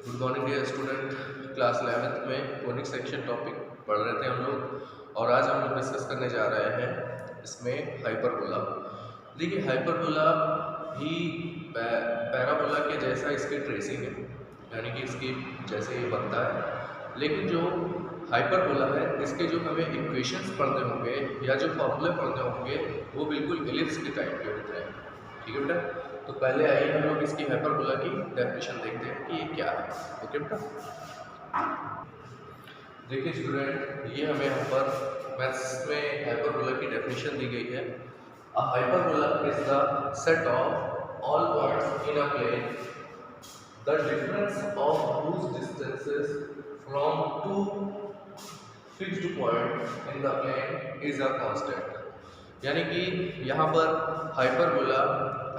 Good morning dear student. Class 11th में conic section topic पढ़ रहे थे हम लोग और आज हम लोग डिस्कस करने जा रहे हैं इसमें हाइपरबोला। देखिए हाइपरबोला भी पैराबोला के जैसा इसकी ट्रेसिंग है, यानी कि इसकी जैसे ये बनता है, लेकिन जो हाइपरबोला है इसके जो हमें इक्वेशंस पढ़ने होंगे या जो फॉर्मूले पढ़ने होंगे वो बिल्कुल एलिप्स के टाइप के होते हैं। ठीक है बेटा, तो पहले आइए हम लोग इसकी हाइपरबोला की डेफिनेशन देखते हैं कि ये क्या है। ओके बेटा, देखिए स्टूडेंट, ये हमें यहाँ पर मैथ्स में हाइपरबोला की डेफिनेशन दी गई है। A hyperbola is the set of all points in a plane the difference of whose distances from two fixed point in the plane is a constant। यानी कि यहाँ पर हाइपरबोला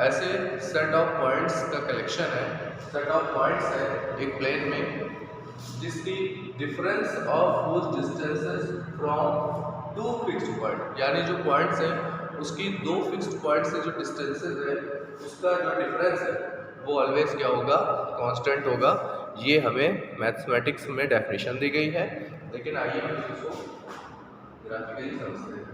ऐसे सेट ऑफ पॉइंट्स का collection है, set of points है एक plane में जिसकी difference of whose distances from two fixed point, यानी जो पॉइंट्स हैं उसकी दो फिक्स्ड पॉइंट से जो डिस्टेंसेस है उसका जो डिफरेंस है वो ऑलवेज क्या होगा, कांस्टेंट होगा। ये हमें मैथमेटिक्स में डेफिनेशन दी गई है, लेकिन आइए हम इसको ग्राफिकली समझते हैं।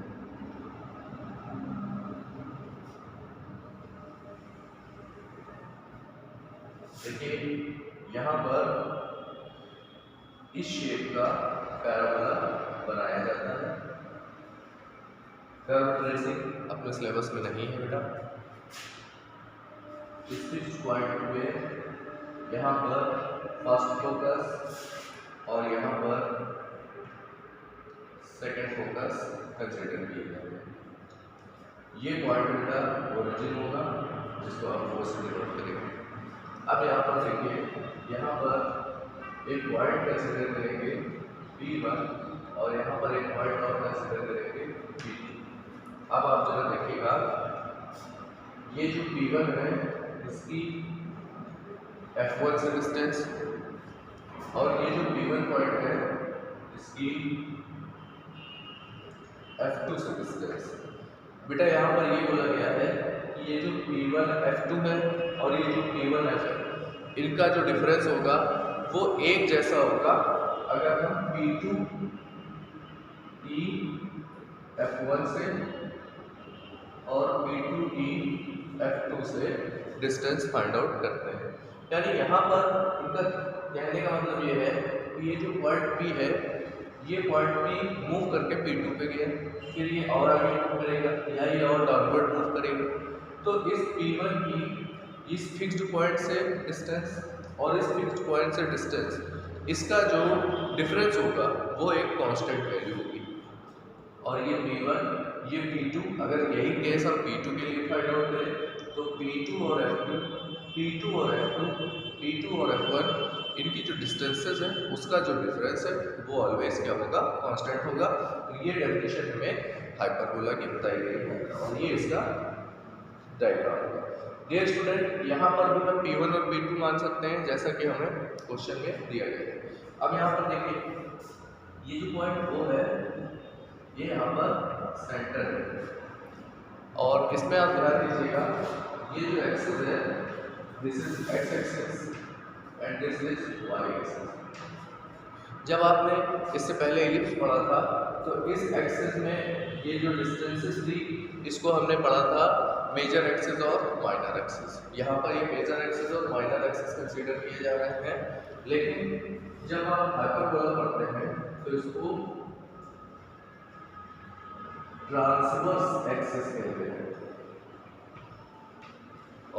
देखिए यहाँ पर इस शेप का पैराबोला बनाया जाता है। कर्व ट्रेसिंग अपने सिलेबस में नहीं है बेटा। इस फिक्स्ड पॉइंट पे यहाँ पर फर्स्ट फोकस और यहाँ पर सेकंड फोकस कंसिडर किए जाएंगे। ये पॉइंट बेटा ओरिजिन होगा जिसको आप फोर्स से डिनोट करेंगे। अब यहाँ पर देखिए, यहाँ पर एक पॉइंट कंसिडर करेंगे P1 और यहाँ पर एक पॉइंट और कंसिडर करेंगे P2। अब आप जरा देखिएगा, ये जो P1 है इसकी F1 से डिस्टेंस और ये जो P1 पॉइंट है इसकी F2 से डिस्टेंस। बेटा यहाँ पर ये बोला गया है कि ये जो P1 F2 है और ये जो P1 F है इनका जो डिफरेंस होगा वो एक जैसा होगा अगर हम P2 E F1 से और P2 E F2 से डिस्टेंस फाइंड आउट करते हैं। यानी यहाँ पर इनका कहने का मतलब ये है कि ये जो पॉइंट P है ये पॉइंट P मूव करके P2 पे गया, फिर ये और आगे मूव करेगा या ये और डाउनवर्ड मूव करेगा। तो इस P1 की इस फिक्स्ड पॉइंट से डिस्टेंस और इस फिक्स्ड पॉइंट से डिस्टेंस, इसका जो डिफरेंस होगा वो एक कांस्टेंट वैल्यू होगी। और ये P1 ये P2, अगर यही केस हम P2 के लिए फाइंड आउट करें तो P2 और F2, P2 और F2, P2 और F1 इनकी जो डिस्टेंसेस है उसका जो डिफरेंस है वो ऑलवेज क्या होगा, कांस्टेंट होगा। तो ये डेफिनेशन हमें हाइपरबोला की बताई गई है और ये इसका डायग्राम होगा। डियर स्टूडेंट, यहाँ पर भी हम P1 और P2 मान सकते हैं जैसा कि हमें क्वेश्चन में दिया गया है। अब यहाँ पर देखिए, ये जो पॉइंट O है ये यहाँ पर सेंटर है और इसमें आप ध्यान दीजिएगा, ये जो एक्सिस है this is X axis and this is Y axis. जब आपने इससे पहले एलिप्स पढ़ा था तो इस एक्सिस में ये जो डिस्टेंसेस थी इसको हमने पढ़ा था मेजर एक्सिस और माइनर एक्सिस। यहाँ पर ये मेजर एक्सिस और माइनर एक्सिस कंसीडर किए जा रहे हैं, लेकिन जब आप हाइपरबोला पढ़ते हैं तो इसको ट्रांसवर्स एक्सिस कहते हैं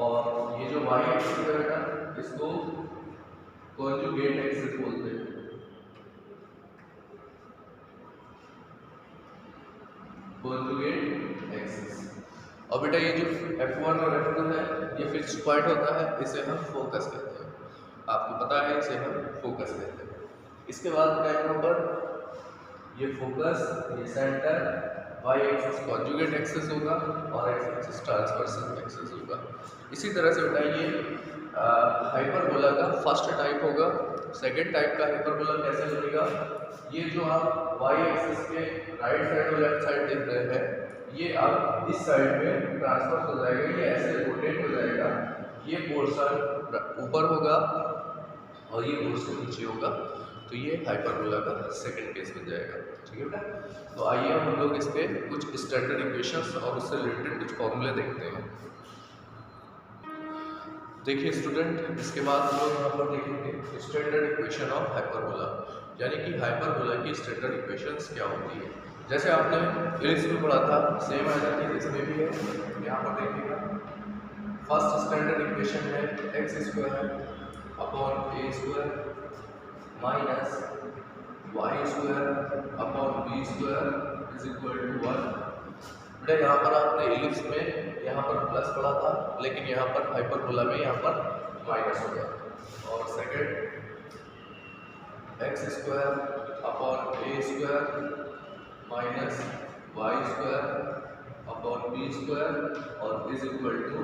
और ये जो वाई एक्सिस है बेटा इसको कॉन्जुगेट एक्सिस बोलते हैं। Conjugate axis. और बेटा ये जो F1 और F2 है ये फिक्स्ड पॉइंट होता है, इसे हम फोकस कहते हैं। आपको पता है इसे हम फोकस कहते हैं। इसके बाद बेटा यहाँ पर ये फोकस, ये centre, Y axis conjugate axis होगा और एक्स एक्सिस ट्रांसवर्सल एक्सिस होगा। इसी तरह से बेटा ये हाइपरबोला का फर्स्ट टाइप होगा। सेकंड टाइप का हाइपरबोला कैसे बनेगा, ये जो आप वाई एक्सिस के राइट साइड और लेफ्ट साइड देख रहे हैं ये अब इस साइड में ट्रांसफर हो जाएगा, ये ऐसे रोटेट हो जाएगा। ये पोर्शन ऊपर होगा और ये बोर्ड से नीचे होगा, तो ये हाइपरबोला का सेकंड केस बन जाएगा। ठीक है बेटा, तो आइए हम लोग इस पे कुछ स्टैंडर्ड इक्वेशंस और उससे रिलेटेड कुछ फॉर्मूले देखते हैं। देखिए स्टूडेंट, इसके बाद हम लोग यहाँ पर देखेंगे स्टैंडर्ड इक्वेशन ऑफ हाइपरबोला, यानी कि हाइपरबोला की स्टैंडर्ड इक्वेशंस क्या होती है। जैसे आपने इंग्लिश में पढ़ा था, सेम ऐसा चीज इसमें भी है। यहाँ पर देखिएगा, फर्स्ट स्टैंडर्ड इक्वेशन है x square upon a square minus y square upon b square is equal to 1। बेटा यहाँ पर आपने इलिप्स में यहाँ पर प्लस पढ़ा था, लेकिन यहाँ पर हाइपरबोला में यहाँ पर माइनस हो गया। और second x square upon a square minus y square upon b square और इज इक्वल टू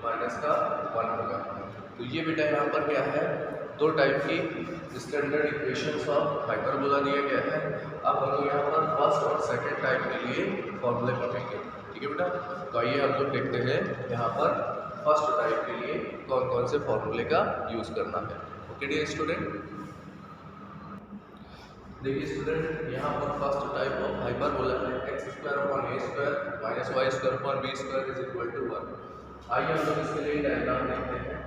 माइनस का 1 होगा। तो ये बेटा यहाँ पर क्या है, दो टाइप की स्टैंडर्ड इक्वेशंस ऑफ हाइपरबोला दिया गया है। अब हम लोग यहाँ पर फर्स्ट और सेकंड टाइप के लिए फॉर्मूले पढ़ेंगे। ठीक है बेटा, तो आइए हम लोग देखते हैं यहाँ पर फर्स्ट टाइप के लिए कौन कौन से फॉर्मूले का यूज़ करना है। ओके डियर स्टूडेंट, देखिए स्टूडेंट, यहाँ पर फर्स्ट टाइप ऑफ हाइपरबोला है x square upon a square minus y square upon b square is equal to 1। आइए हम लोग इसके लिए डायग्राम देखते हैं।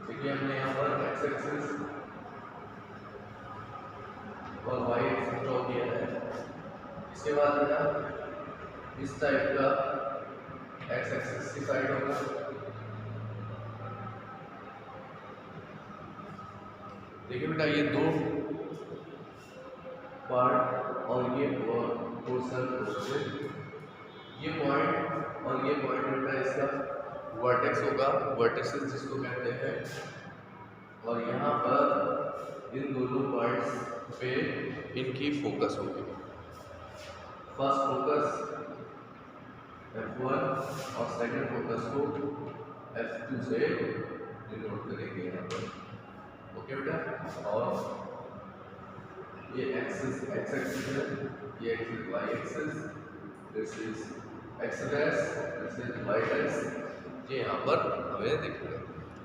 देखिए हमने यहाँ पर एक्स एक्सिस और वाई एक्सिस ड्रॉ किया है। इसके बाद बेटा इस टाइप का एक्स एक्सिस की साइड होगा, देखिए बेटा ये दो पार्ट और ये पोर्शन, ये पॉइंट और ये पॉइंट बेटा इसका वर्टेक्स होगा, वर्टिसेस जिसको कहते हैं। और यहाँ पर इन दोनों पॉइंट्स पे इनकी फोकस होगी। फर्स्ट फोकस F1 और सेकंड फोकस को F2 से डिनोट करेंगे यहाँ पर। ओके बेटा, और ये एक्सिस एक्स एक्सिस है, ये axis y axis, this is x dash, this is y dash, ये यहाँ पर हमें दिखेगा।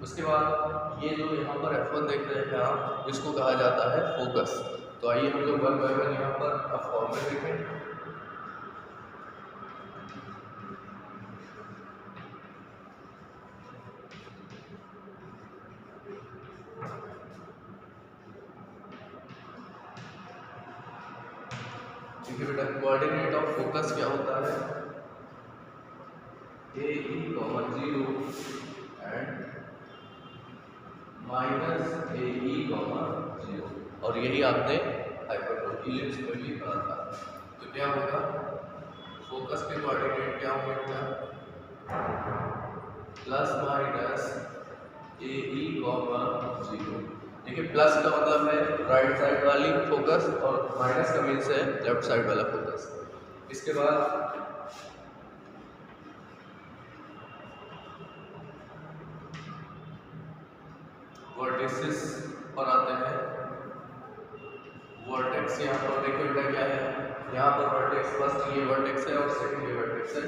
उसके बाद ये जो यहाँ पर F1 देख रहे हैं आप, इसको कहा जाता है फोकस। तो आइए हम लोग वन बाय वन यहाँ पर फॉर्मूले देखें। ठीक है बेटा, कोऑर्डिनेट ऑफ फोकस क्या होता है, a e comma 0 and minus a e comma 0, और यही आपने हाइपरबोला इलिप्स में भी पढ़ा था। तो क्या होगा, फोकस के कोऑर्डिनेट क्या होंगे, plus minus a e comma 0। देखिए प्लस का मतलब है राइट साइड वाली फोकस और माइनस का मीन्स है लेफ्ट साइड वाला फोकस। इसके बाद वर्टिसेस पर आते हैं। वर्टेक्स यहाँ पर देखिए बेटा क्या है, यहाँ पर वर्टेक्स फर्स्ट ये वर्टेक्स है और सेकंड ये वर्टेक्स है,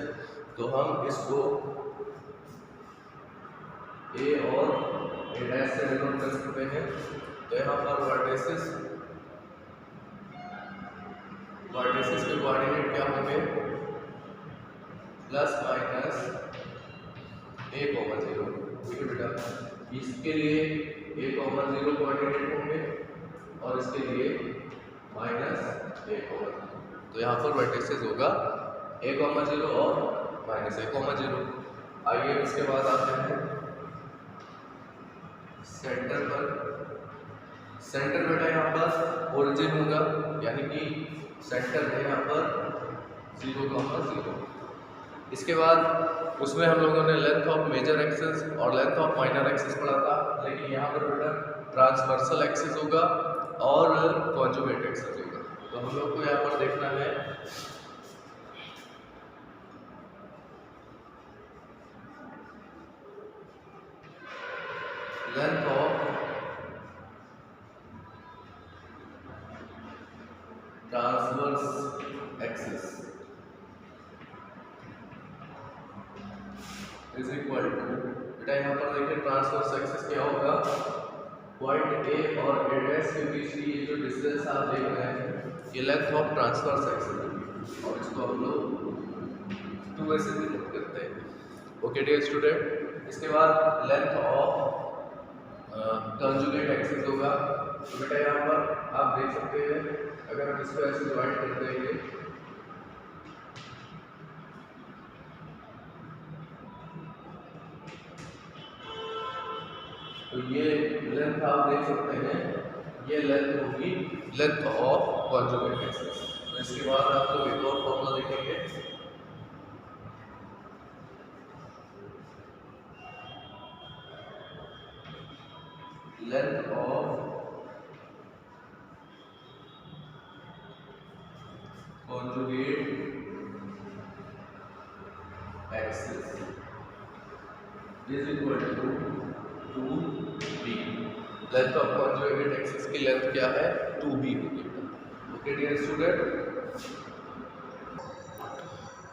तो हम इसको ए और ए डैश से डिनोट कर सकते हैं। तो यहाँ पर वर्टिसेस के कोऑर्डिनेट क्या होंगे, प्लस माइनस ए कॉमन 0। ठीक है बेटा, इसके लिए ए कॉमन 0 कोऑर्डिनेट होंगे और इसके लिए माइनस ए कॉमन 0। तो यहाँ पर वर्टिसेस होगा ए कॉमन 0 और माइनस ए कॉमन 0। आइए इसके बाद आते हैं सेंटर पर। सेंटर बेटा यहाँ पर ओरिजिन होगा, यानी कि सेंटर है यहाँ पर 0,0। इसके बाद उसमें हम लोगों ने लेंथ ऑफ मेजर एक्सिस और लेंथ ऑफ माइनर एक्सिस पढ़ा था, लेकिन यहाँ पर बेटा ट्रांसवर्सल एक्सिस होगा और कॉन्जुगेट एक्सिस होगा। तो हम लोग को यहाँ पर देखना है length of transverse axis is equal to, बेटा यहाँ पर देखिए ट्रांसवर्स एक्सिस क्या होगा, पॉइंट ए और ए डैश के बीच की ये जो डिस्टेंस आप देख रहे हैं ये लेंथ ऑफ ट्रांसवर्स एक्सिस है और इसको हम लोग 2a से डिनोट करते हैं। ओके डियर स्टूडेंट, इसके बाद लेंथ ऑफ कंजुगेट एक्सिस होगा। तो बेटा यहाँ पर आप देख सकते हैं अगर हम इसको ऐसे डिवाइड कर देंगे तो ये लेंथ आप देख सकते हैं, ये लेंथ होगी लेंथ ऑफ कंजुगेट एक्सिस। तो इसके बाद आप लोग एक और फॉर्मूला देखेंगे, length of conjugate axis is equal to 2b। Length of conjugate axis की लेंथ क्या है, 2b होगी। ओके डियर स्टूडेंट,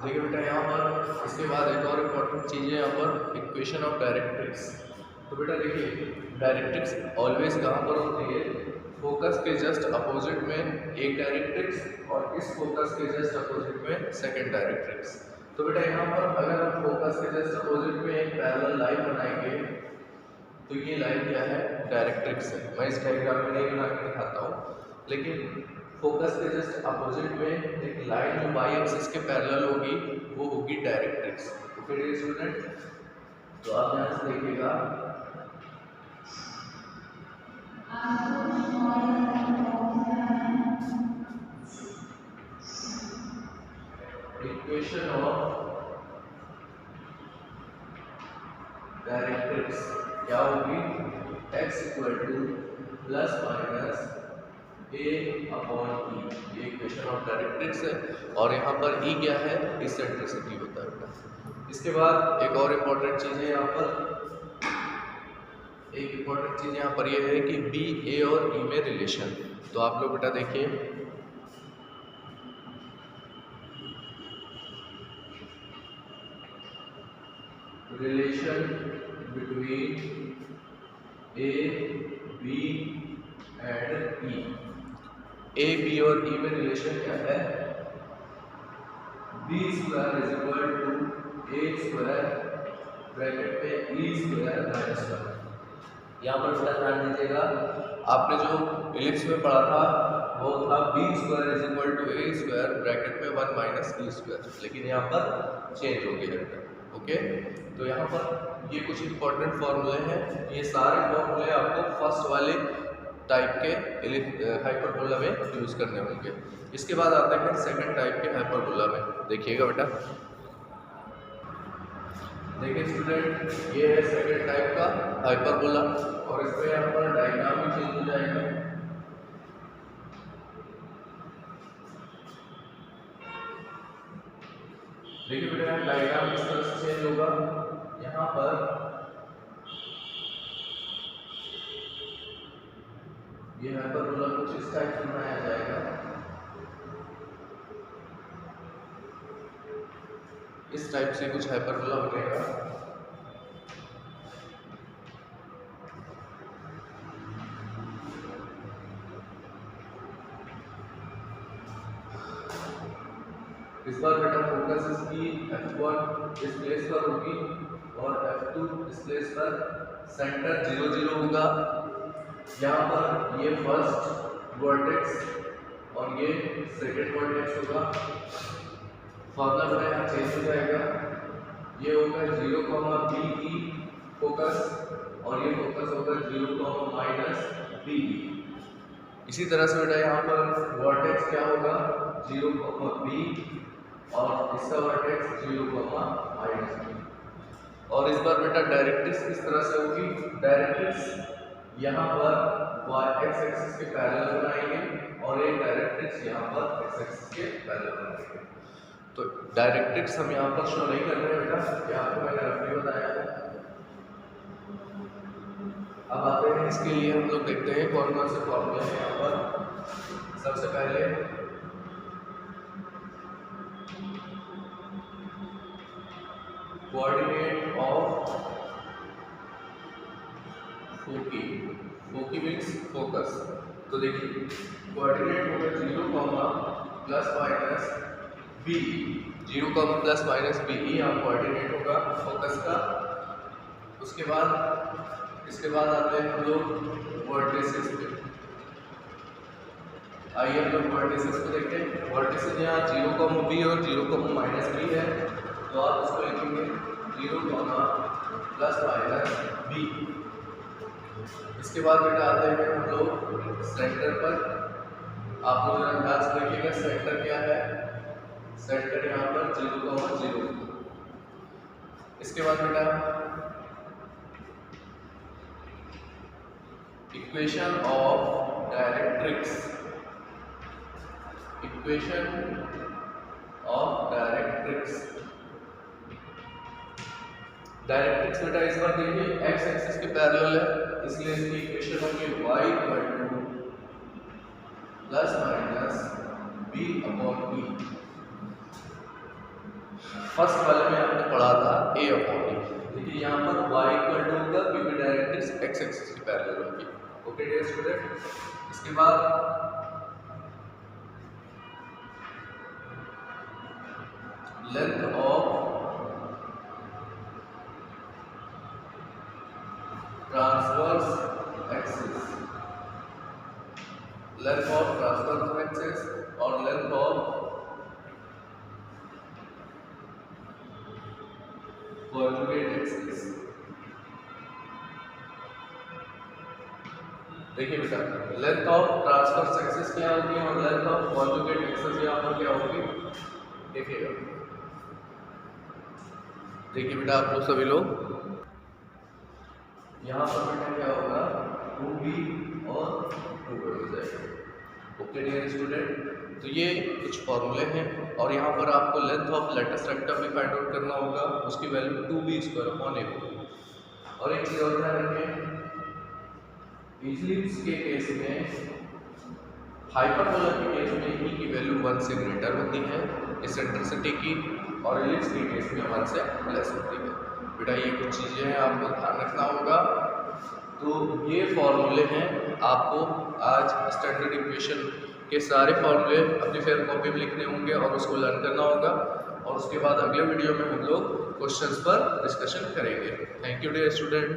देखिए बेटा यहाँ पर इसके बाद एक और इम्पोर्टेंट चीज़ है यहाँ पर इक्वेशन ऑफ डायरेक्ट्रिक्स। तो बेटा देखिए डायरेक्ट्रिक्स ऑलवेज कहाँ पर होती है, फोकस के जस्ट अपोजिट में एक डायरेक्ट्रिक्स और इस फोकस के जस्ट अपोजिट में सेकंड डायरेक्ट्रिक्स। तो बेटा यहाँ पर अगर हम फोकस के जस्ट अपोजिट में एक पैरेलल लाइन बनाएंगे तो ये लाइन क्या है, डायरेक्ट्रिक्स है। मैं इस डायग्राम में नहीं बना के दिखाता हूँ, लेकिन फोकस के जस्ट अपोजिट में एक लाइन जो वाई एक्सिस के पैरेलल होगी वो होगी डायरेक्ट्रिक्स। तो फिर स्टूडेंट तो आप यहाँ से देखिएगा इक्वेशन ऑफ डायरेक्ट्रिक्स क्या होगी, x equal two plus minus a upon e, ये इक्वेशन ऑफ डायरेक्ट्रिक्स है। और यहाँ पर e क्या है, इसेंट्रिसिटी होता है बेटा। इसके बाद एक और इम्पोर्टेंट चीज़ है यहाँ पर, एक इम्पोर्टेंट चीज़ यहाँ पर यह है कि बी ए और ई में रिलेशन। तो आप लोग बेटा देखिए relation between a b and e, a b और ई में रिलेशन क्या है, b square is equal to a square bracket में ई स्क्वायर माइनस 1। यहाँ पर थोड़ा ध्यान दीजिएगा, आपने जो इलिप्स में पढ़ा था वो था b square is equal to a square bracket में 1 माइनस ई स्क्वायर, लेकिन यहाँ पर चेंज हो गया। ओके, तो यहाँ पर ये कुछ इंपॉर्टेंट फॉर्मूले हैं, ये सारे फॉर्मूले आपको फर्स्ट वाले टाइप के हाइपरबोला में यूज़ करने होंगे। इसके बाद आते हैं सेकंड टाइप के हाइपरबोला में। देखिएगा बेटा, देखिए स्टूडेंट ये है सेकंड टाइप का हाइपरबोला और इसमें यहाँ पर डायग्राम भी चेंज हो जाएगा। देखिए बेटा डायग्राम किस तरह से चेंज होगा, यहाँ पर ये हाइपरबोला कुछ इस टाइप से बनाया जाएगा, इस टाइप से कुछ हाइपरबोला बनेगा। इस बार बेटा फोकस इसकी F1 इस प्लेस पर होगी और F2 इस प्लेस पर सेंटर 0 0 होगा। यहाँ पर ये फर्स्ट वर्टेक्स और ये सेकंड वर्टेक्स होगा। फॉर्मूला बेटा यहाँ चेंज हो जाएगा, ये होगा 0, B की फोकस और ये फोकस होगा 0, -B। इसी तरह से बेटा यहाँ पर वर्टेक्स क्या होगा 0, B और इसका वर्टेक्स 0, -B। और इस बार बेटा डायरेक्ट्रिक्स किस तरह से होगी, डायरेक्ट्रिक्स यहाँ पर x एक्सिस के पैरेलल बनाएंगे और एक डायरेक्ट्रिक्स यहाँ पर x एक्सिस के पैरेलल बनाएंगे। तो डायरेक्ट्रिक्स हम यहाँ पर शो नहीं कर रहे हैं बेटा, ये आपको मैंने रफली बताया है। अब आते हैं इसके लिए हम लोग देखते हैं कौन कौन से फॉर्मूले हैं यहाँ पर। सबसे पहले coordinate of foci, foci means focus. तो देखिए कोऑर्डिनेट होगा 0, plus minus b, 0, plus minus b, यहाँ कोऑर्डिनेट होगा फोकस का। उसके बाद इसके बाद आते हैं हम लोग वर्टिसेस पे। आइए हम लोग वर्टिसेस को देखते हैं। वर्टिसेस यहाँ 0, बी और 0, माइनस बी है, तो आप इसको लिखेंगे 0, प्लस माइनस बी। इसके बाद बेटा आते हैं हम लोग सेंटर पर। आप लोग जरा ध्यान से देखिएगा सेंटर क्या है। सेंटर यहाँ पर 0, 0। इसके बाद बेटा equation of directrix, equation of directrix. Directrix बेटा इस बार देखिए एक्स एक्सिस के पैरेलल है, इसलिए इसकी इक्वेशन होगी y plus minus b upon b। First वाले में आपने पढ़ा था a अपॉन d, देखिए यहाँ पर y होगा क्योंकि डायरेक्ट्रिक्स एक्स एक्सिस के पैरेलल होगी। ओके डियर स्टूडेंट, इसके बाद length of transverse axis, length of transverse axis और लेंथ ऑफ कॉन्जुगेट एक्सिस। देखिए बेटा लेंथ ऑफ ट्रांसवर्स एक्सिस क्या होगी और लेंथ ऑफ कॉन्जुगेट एक्सिस यहाँ पर क्या होगी, देखिएगा। देखिए बेटा आप लोग सभी लोग यहाँ पर बेटा क्या होगा 2b और 2a हो जाएगा। ओके डियर स्टूडेंट, तो ये कुछ फॉर्मूले हैं और यहाँ पर आपको लेंथ ऑफ लेटस रेक्टम भी फाइंड आउट करना होगा, उसकी वैल्यू 2b² अपॉन a होगी। और एक चीज़ और ध्यान रखें, इलिप्स के केस में, हाइपरबोला के केस में e की वैल्यू 1 से ग्रेटर होती है इसेंट्रिसिटी की, और इलिप्स के केस में 1 से लेस होती है। बेटा ये कुछ चीज़ें हैं आपको ध्यान रखना होगा। तो ये फॉर्मूले हैं, आपको आज स्टैंडर्ड इक्वेशन के सारे फॉर्मूले अपनी फेयर कॉपी में लिखने होंगे और उसको लर्न करना होगा, और उसके बाद अगले वीडियो में हम लोग क्वेश्चंस पर डिस्कशन करेंगे। Thank you dear student.